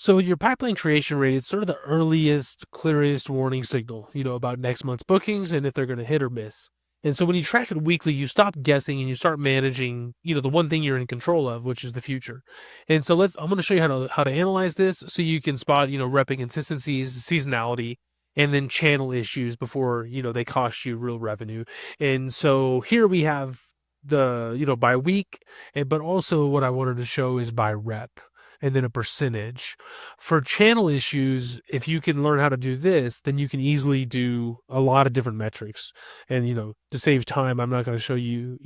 So your pipeline creation rate is sort of the earliest, clearest warning signal, about next month's bookings and if they're going to hit or miss. And so when you track it weekly, you stop guessing and you start managing, the one thing you're in control of, which is the future. And so I'm going to show you how to analyze this so you can spot, rep inconsistencies, seasonality, and then channel issues before, they cost you real revenue. And so here we have the, by week, but also what I wanted to show is by rep and then a percentage. For channel issues, if you can learn how to do this, then you can easily do a lot of different metrics. And, to save time, I'm not going to show you,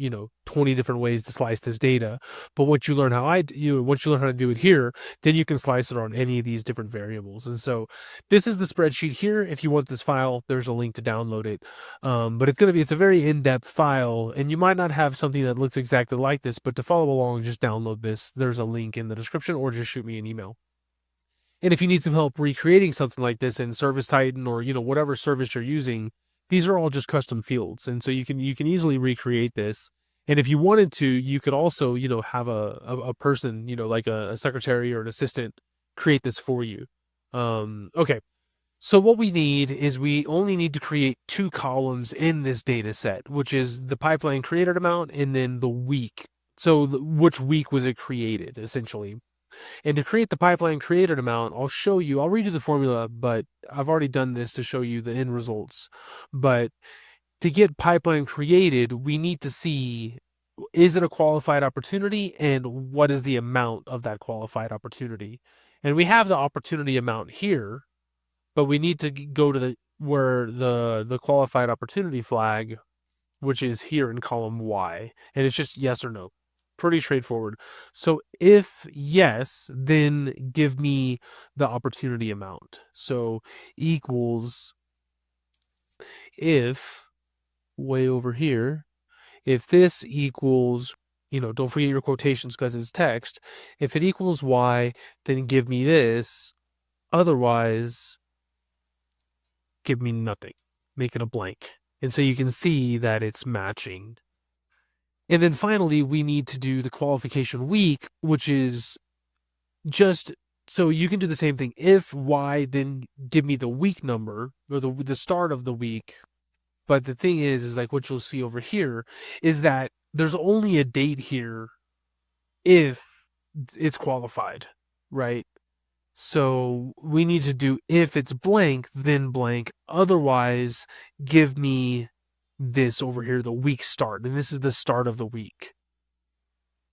20 different ways to slice this data. But once you learn once you learn how to do it here, then you can slice it on any of these different variables. And so this is the spreadsheet here. If you want this file, there's a link to download it. But it's a very in-depth file, and you might not have something that looks exactly like this, but to follow along, just download this. There's a link in the description, or just shoot me an email. And if you need some help recreating something like this in Service Titan or whatever service you're using, these are all just custom fields, and so you can easily recreate this. And if you wanted to, you could also have a person, like a secretary or an assistant, create this for you. Okay. So what we need is we only need to create 2 columns in this data set, which is the pipeline created amount and then the week. So which week was it created, essentially. And to create the pipeline created amount, I'll read you the formula, but I've already done this to show you the end results. But to get pipeline created, we need to see, is it a qualified opportunity and what is the amount of that qualified opportunity? And we have the opportunity amount here, but we need to go to the qualified opportunity flag, which is here in column Y, and it's just yes or no. Pretty straightforward. So if yes, then give me the opportunity amount. So equals, if way over here, if this equals, don't forget your quotations because it's text. If it equals Y, then give me this. Otherwise, give me nothing. Make it a blank. And so you can see that it's matching. And then finally, we need to do the qualification week, which is just so you can do the same thing. If Y, then give me the week number or the start of the week. But the thing is like what you'll see over here is that there's only a date here if it's qualified, right? So we need to do if it's blank, then blank. Otherwise, give me this over here, the week start. And this is the start of the week.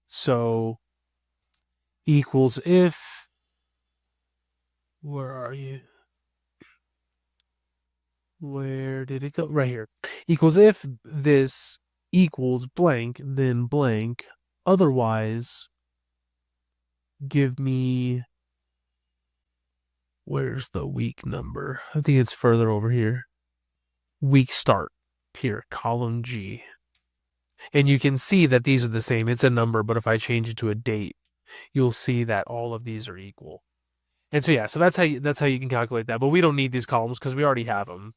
So equals if, where are you? Where did it go? Right here. Equals if this equals blank, then blank. Otherwise, give me, where's the week number? I think it's further over here. Week start here, column G. And you can see that these are the same. It's a number, but if I change it to a date, you'll see that all of these are equal. And so yeah, so that's how you can calculate that. But we don't need these columns because we already have them.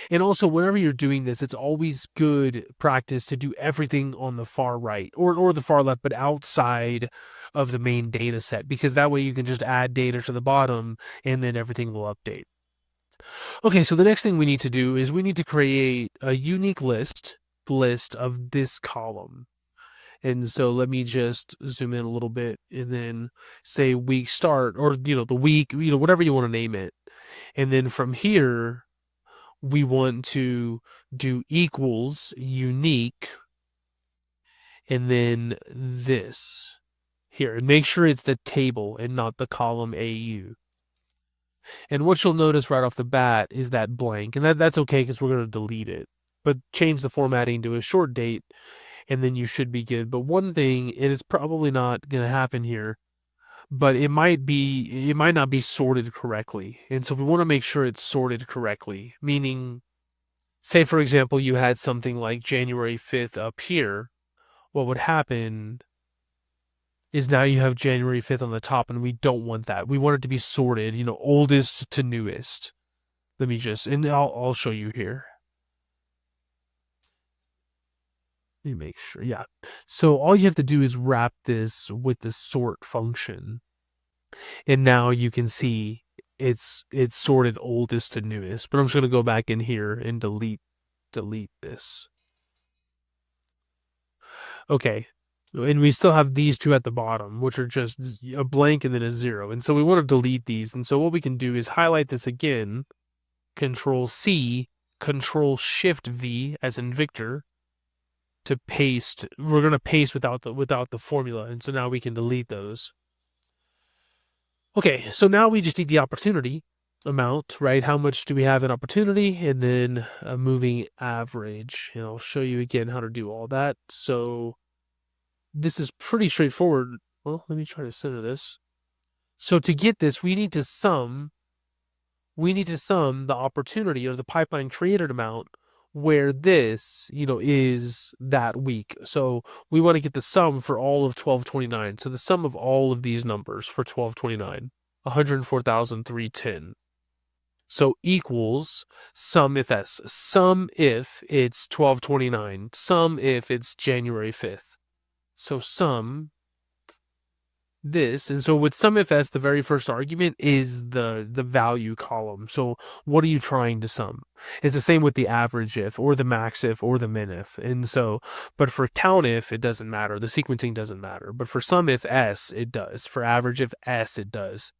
And also, whenever you're doing this, it's always good practice to do everything on the far right or the far left, but outside of the main data set, because that way you can just add data to the bottom and then everything will update. Okay, so the next thing we need to do is we need to create a unique list of this column. And so let me just zoom in a little bit and then say week start or, the week, whatever you want to name it. And then from here, we want to do equals unique and then this here. And make sure it's the table and not the column AU. And what you'll notice right off the bat is that blank. And that's okay because we're going to delete it. But change the formatting to a short date and then you should be good. But one thing, it is probably not going to happen here, but it might not be sorted correctly. And so we want to make sure it's sorted correctly, meaning, say, for example, you had something like January 5th up here. What would happen is now you have January 5th on the top, and we don't want that. We want it to be sorted, oldest to newest. Let me just, and I'll show you here. Let me make sure. Yeah. So all you have to do is wrap this with the sort function. And now you can see it's sorted oldest to newest. But I'm just going to go back in here and delete this. Okay. And we still have these two at the bottom, which are just a blank and then a 0. And so we want to delete these. And so what we can do is highlight this again, Control C, Control Shift V as in Victor, to paste. We're going to paste without the formula. And so now we can delete those. Okay, so now we just need the opportunity amount, right? How much do we have in opportunity? And then a moving average. And I'll show you again how to do all that. So this is pretty straightforward. Well, let me try to center this. So to get this, we need to sum the opportunity or the pipeline created amount where this, is that week. So we want to get the sum for all of 1229. So the sum of all of these numbers for 1229, 104,310. So equals sum if S. Sum if it's 1229. Sum if it's January 5th. So sum this, and so with sum if S, the very first argument is the value column. So what are you trying to sum? It's the same with the average if, or the max if, or the min if. And so, but for count if, it doesn't matter. The sequencing doesn't matter. But for sum if S, it does. For average if S, it does.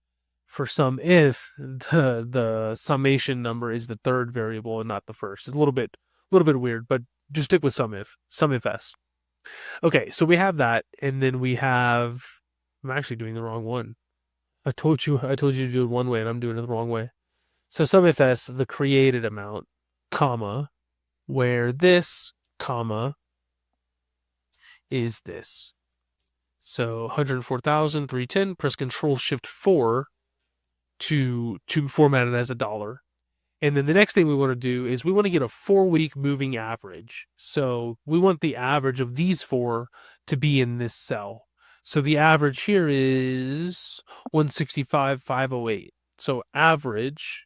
For sum if, the summation number is the third variable and not the first. It's a little bit weird, but just stick with sum if S. Okay, so we have that, and then we have. I'm actually doing the wrong one. I told you to do it one way, and I'm doing it the wrong way. So sum if S, the created amount, comma, where this, comma, is this. So 104,310, press Control Shift 4 to format it as a dollar. And then the next thing we want to do is we want to get a 4-week moving average. So we want the average of these 4 to be in this cell. So the average here is 165,508. So average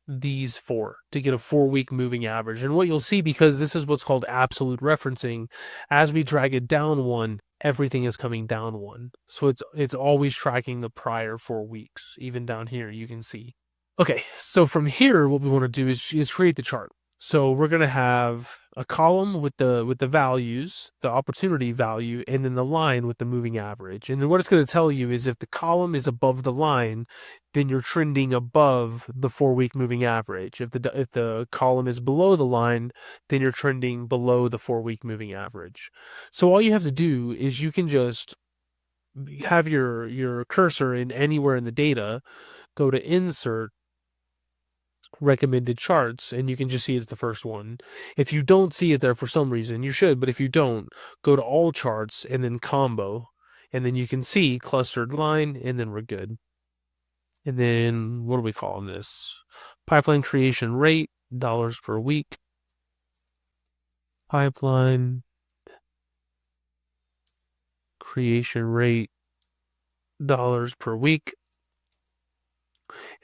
these 4 to get a 4-week moving average. And what you'll see, because this is what's called absolute referencing, as we drag it down 1, everything is coming down 1. So it's always tracking the prior 4 weeks. Even down here, you can see. Okay, so from here, what we want to do is create the chart. So we're going to have a column with the values, the opportunity value, and then the line with the moving average. And then what it's going to tell you is if the column is above the line, then you're trending above the 4-week moving average. If the column is below the line, then you're trending below the 4-week moving average. So all you have to do is you can just have your cursor in anywhere in the data, go to Insert, Recommended Charts, and you can just see it's the first one. If you don't see it there for some reason, you should, but if you don't, go to All Charts and then Combo, and then you can see Clustered Line, and then we're good. And then, what are we calling this? Pipeline Creation Rate, dollars per week. Pipeline Creation Rate, dollars per week.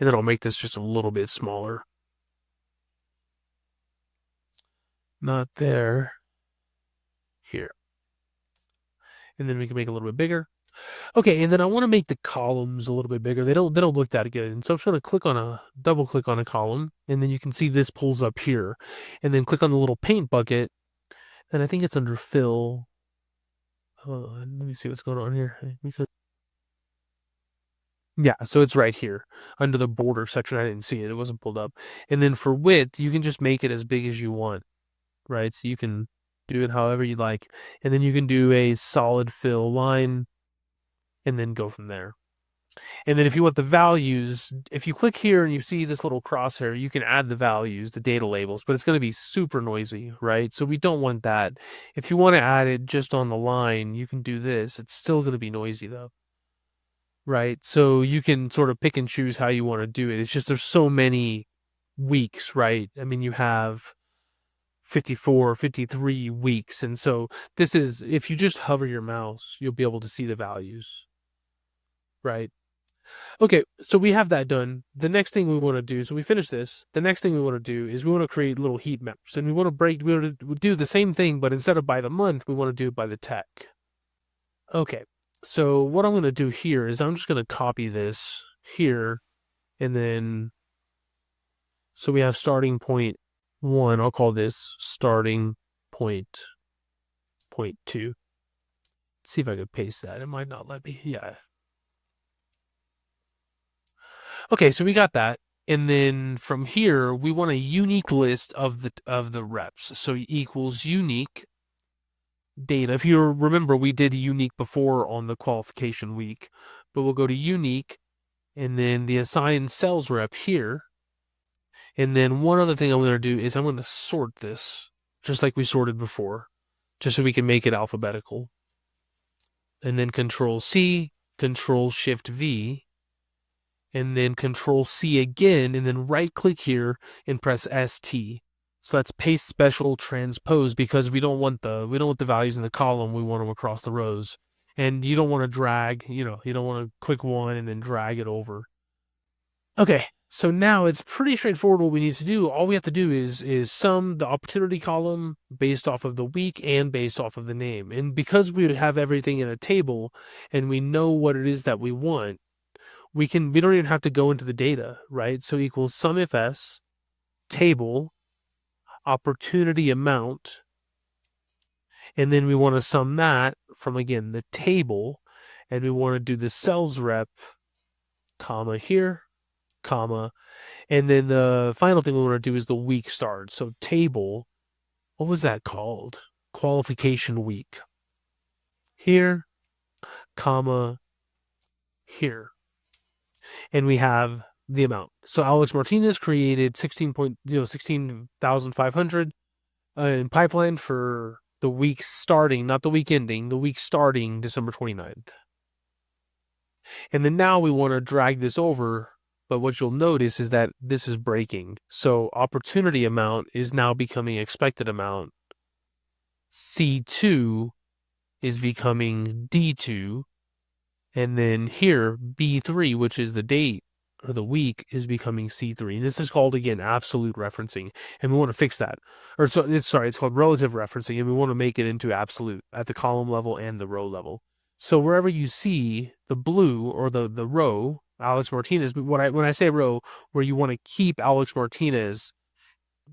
And then I'll make this just a little bit smaller. Not there. Here. And then we can make it a little bit bigger. Okay, and then I want to make the columns a little bit bigger. They don't look that good. And so I'm trying to double click on a column, and then you can see this pulls up here. And then click on the little paint bucket, and I think it's under fill. Let me see what's going on here. Yeah, so it's right here under the border section. I didn't see it. It wasn't pulled up. And then for width, you can just make it as big as you want, right? So you can do it however you like. And then you can do a solid fill line and then go from there. And then if you want the values, if you click here and you see this little crosshair, you can add the values, the data labels, but it's going to be super noisy, right? So we don't want that. If you want to add it just on the line, you can do this. It's still going to be noisy though. Right. So you can sort of pick and choose how you want to do it. It's just there's so many weeks, right? I mean, you have 54, 53 weeks. And so this is, if you just hover your mouse, you'll be able to see the values, right? Okay, so we have that done. The next thing we want to do, so we finish this. The next thing we want to do is we want to create little heat maps. And we want to do the same thing, but instead of by the month, we want to do it by the tech. Okay. So what I'm going to do here is I'm just going to copy this here, and then so we have starting point 1. I'll call this starting point 2. Let's see if I could paste that. It might not let me. Yeah. Okay, so we got that. And then from here, we want a unique list of the reps. So equals unique data. If you remember, we did unique before on the qualification week, but we'll go to unique and then the assigned sales rep here. And then one other thing I'm going to do is I'm going to sort this just like we sorted before, just so we can make it alphabetical. And then Control C, Control Shift V, and then Control C again, and then right click here and press ST. So that's paste special transpose, because we don't want the values in the column, we want them across the rows. And you don't want to drag, you don't want to click one and then drag it over. Okay, so now it's pretty straightforward what we need to do. All we have to do is sum the opportunity column based off of the week and based off of the name. And because we have everything in a table and we know what it is that we want, we don't even have to go into the data, right? So equals sum if s, table, opportunity amount, and then we want to sum that from, again, the table, and we want to do the sales rep, comma here, comma, and then the final thing we want to do is the week start. So table, what was that called? Qualification week. Here, comma, here. And we have the amount. So Alex Martinez created 16,500 in pipeline for the week starting, not the week ending, the week starting December 29th. And then now we want to drag this over, but what you'll notice is that this is breaking. So opportunity amount is now becoming expected amount. C2 is becoming D2. And then here, B3, which is the date or the week, is becoming C3. And this is called, again, absolute referencing. And we want to fix that. It's called relative referencing, and we want to make it into absolute at the column level and the row level. So wherever you see the blue or the row, Alex Martinez, but when I say row, where you want to keep Alex Martinez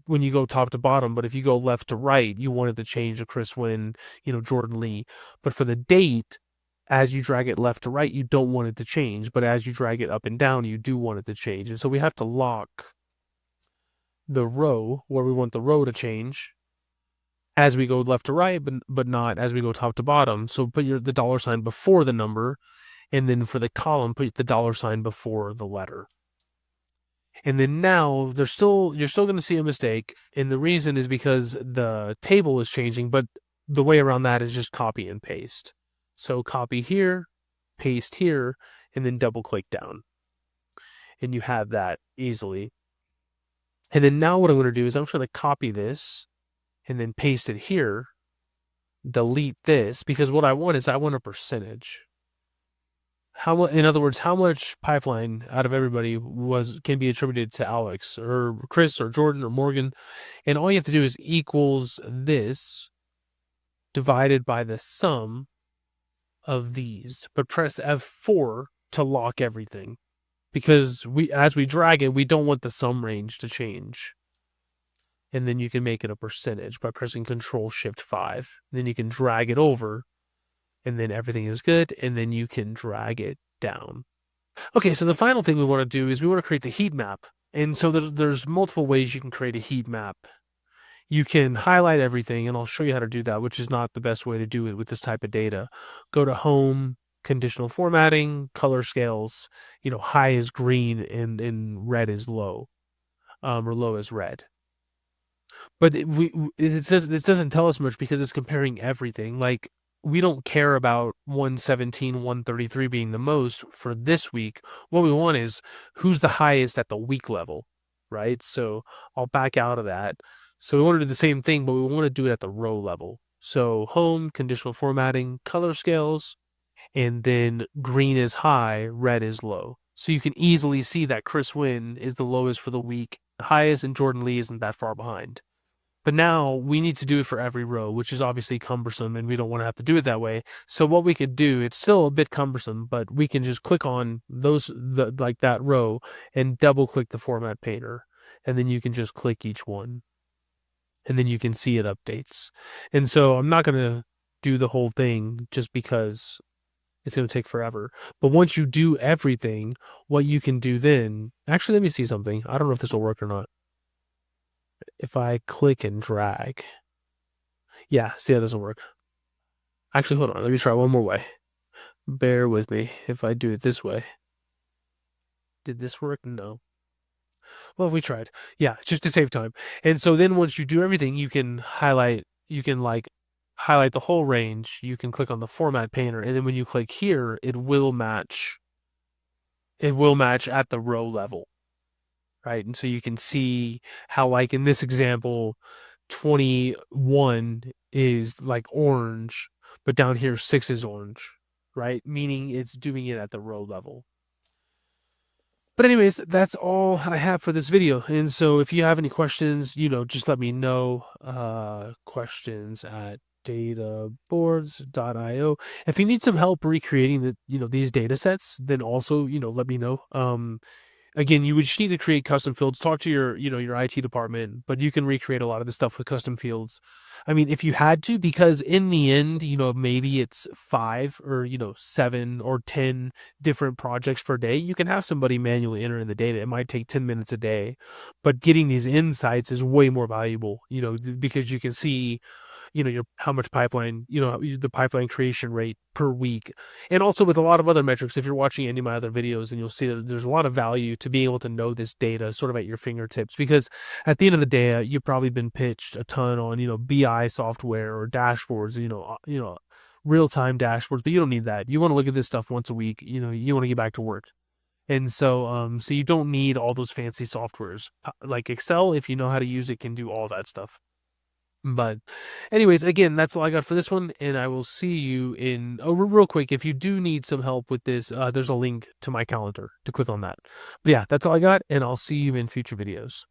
when you go top to bottom, but if you go left to right, you want it to change to Chris Wynn, Jordan Lee. But for the date, as you drag it left to right, you don't want it to change, but as you drag it up and down, you do want it to change. And so we have to lock the row where we want the row to change as we go left to right, but not as we go top to bottom. So put the $ before the number, and then for the column, put the $ before the letter. And then now you're still going to see a mistake, and the reason is because the table is changing, but the way around that is just copy and paste. So copy here, paste here, and then double click down. And you have that easily. And then now what I'm going to do is I'm just going to copy this and then paste it here, delete this, because what I want is I want a percentage. In other words, how much pipeline out of everybody can be attributed to Alex or Chris or Jordan or Morgan. And all you have to do is equals this divided by the sum of these, but press F4 to lock everything, because as we drag it, we don't want the sum range to change. And then you can make it a percentage by pressing Control Shift 5. Then you can drag it over, and then everything is good, and then you can drag it down. Okay, so the final thing we want to do is we want to create the heat map. And so there's multiple ways you can create a heat map. You can highlight everything, and I'll show you how to do that, which is not the best way to do it with this type of data. Go to Home, Conditional Formatting, Color Scales. High is green and red is low, or low is red. But it doesn't tell us much because it's comparing everything. Like, we don't care about 117, 133 being the most for this week. What we want is who's the highest at the week level, right? So I'll back out of that. So we want to do the same thing, but we want to do it at the row level. So Home, Conditional Formatting, Color Scales, and then green is high, red is low. So you can easily see that Chris Wynn is the lowest for the week, the highest, and Jordan Lee isn't that far behind. But now we need to do it for every row, which is obviously cumbersome, and we don't want to have to do it that way. So what we could do, it's still a bit cumbersome, but we can just click on like that row and double click the format painter, and then you can just click each one, and then you can see it updates. And so I'm not going to do the whole thing just because it's going to take forever. But once you do everything, what you can do then, actually, let me see something. I don't know if this will work or not. If I click and drag, yeah, see, that doesn't work. Actually, hold on. Let me try one more way. Bear with me if I do it this way. Did this work? No. Well, we tried. Yeah, just to save time. And so then once you do everything, you can like highlight the whole range. You can click on the format painter, and then when you click here, it will match at the row level, right? And so you can see how, like in this example, 21 is like orange, but down here 6 is orange, right? Meaning it's doing it at the row level. But anyways, that's all I have for this video. And so if you have any questions, just let me know. Questions at databoards.io. If you need some help recreating these data sets, then also, let me know. Again, you would just need to create custom fields, talk to your IT department, but you can recreate a lot of this stuff with custom fields. I mean, if you had to, because in the end, maybe it's 5 or, 7 or 10 different projects per day, you can have somebody manually enter in the data. It might take 10 minutes a day, but getting these insights is way more valuable, because you can see how much pipeline, the pipeline creation rate per week. And also with a lot of other metrics, if you're watching any of my other videos, and you'll see that there's a lot of value to being able to know this data sort of at your fingertips, because at the end of the day, you've probably been pitched a ton on, BI software or dashboards, real-time dashboards, but you don't need that. You want to look at this stuff once a week, you want to get back to work. And so, so you don't need all those fancy softwares. Like Excel, if you know how to use it, can do all that stuff. But anyways, again, that's all I got for this one, and I will see you in real quick. If you do need some help with this, there's a link to my calendar to click on that. But yeah, that's all I got, and I'll see you in future videos.